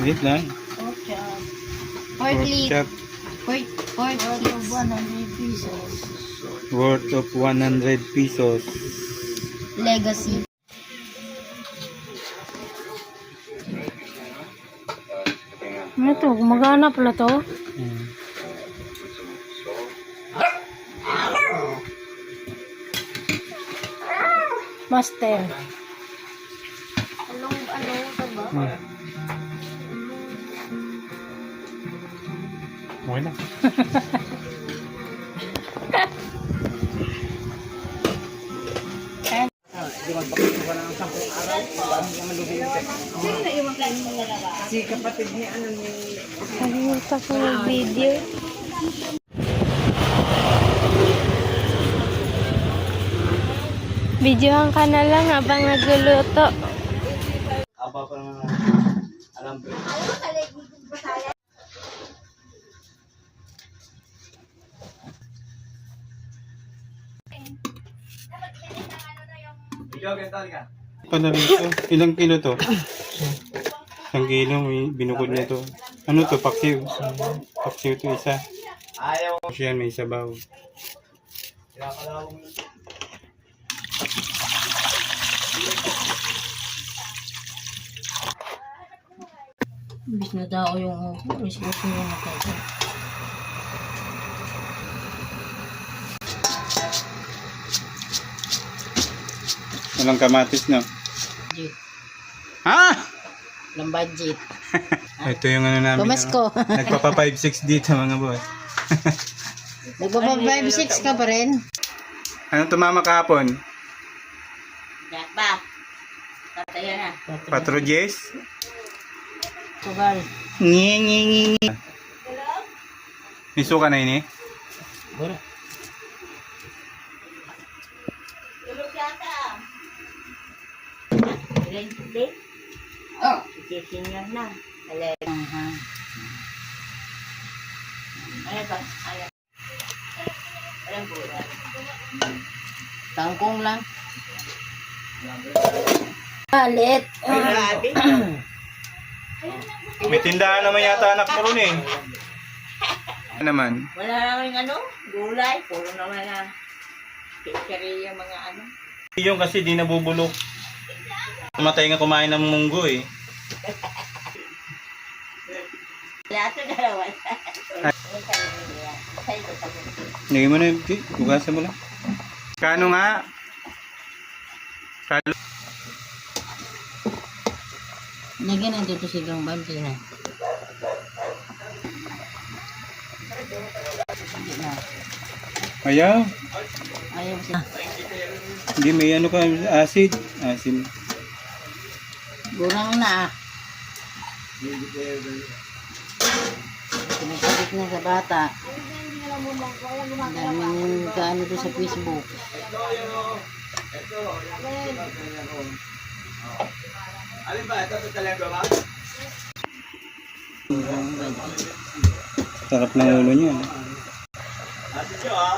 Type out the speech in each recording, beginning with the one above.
Wait lang. Pork chop. Pork Pork lit. chop. Pork Worth of lips. 100 pesos. Worth of 100 pesos. Legacy. Ano to? Gumagana pala to? Hmm. Master. Ano ito ba? Hmm. Okay na. Kalimutan ko yung video. Videohan ka na lang habang nagluluto. Aba pa naman. Alam ko. Pala rin to. Ilang kilo to? Isang kilo, may binukod niya to. Ano to? Paksiw. Paksiw to isa. Tapos yan, may sabaw. Bis na tao yung response nyo na tayo. Walang kamatis, no? Budget. Ha? Walang budget. Ito yung ano namin. Pamasko. Ano, nagpapa 5-6 dito mga boss. Nagpapa 5-6 ka pa rin? Anong tumama kahapon? Yakba. Tataya na. Patrojes? Tugal. Ngi. May suka na ini? Wala. Oh. Senior na. Ano ba? Alam po. Tangkong lang. Alit. May tindahan naman yata anak mo ron eh. Ano naman? Wala naman ano, gulay. Puro naman na kikiri yung mga ano. Yung kasi di nabubulok. Matay nga kumain ng munggo eh. Lahat na dalawa. Lagay mo na yung hugasan mo lang. Kano nga? Kano? Nagyan ang dito sigang banti na. Hindi na. Ayaw. Ayaw siya. Hindi may ano ka, acid. Acid. Gurang na. Pinagkabit na sa bata. Daming kaano doon sa Facebook. Alin ba? Ito talaga ba? Sarap ng ulo niya. Ate Jo, ha?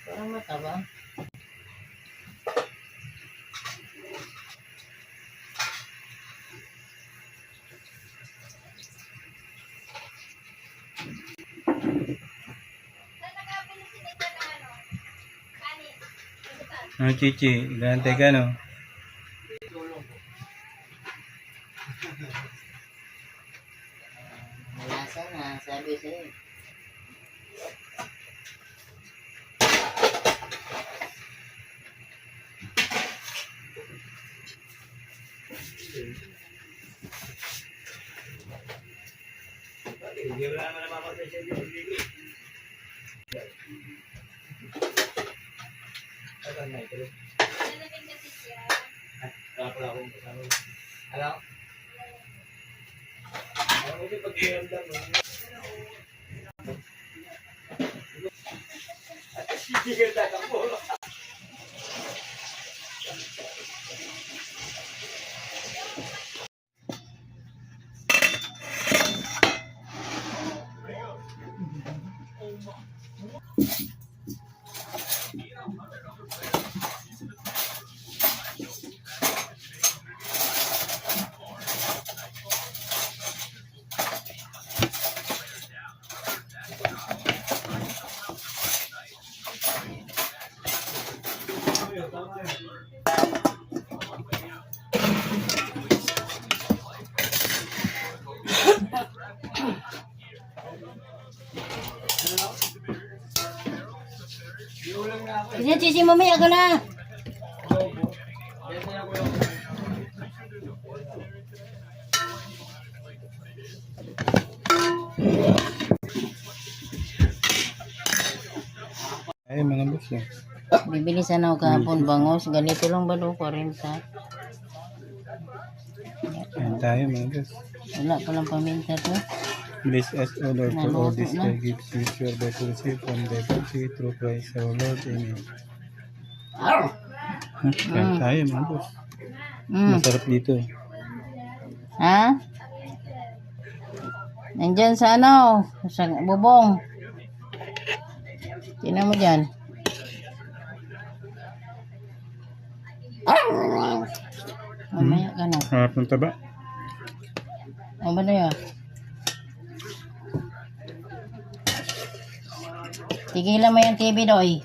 Parang mataba. Ano chichi? Gantay ka no? Malasa na, sabi sa'yo. Hindi wala naman napamatay siya dito. Alam na ito. Wala akong kasama. Alam? Alam mo pag hiramdam mo. Tigil tatakbo. sisi mamaya ka na. Ay, mga boss. Bibili sana ako kahapon bangos. Ganito lang ba doon? 40. Ayan tayo, mga boss. Wala palang paminta to. Bless us, O Lord, for all Naloto these na. thy gifts which you are about to receive from thy bounty through Christ our Lord. Amen. Ayan tayo, mga boss. Masarap dito. Ha? Nandyan sa ano? Sa bubong. Tingnan mo dyan. Mamaya ka na. Harap ng taba. Ano ba na yun? Tigilan mo yung TV doy.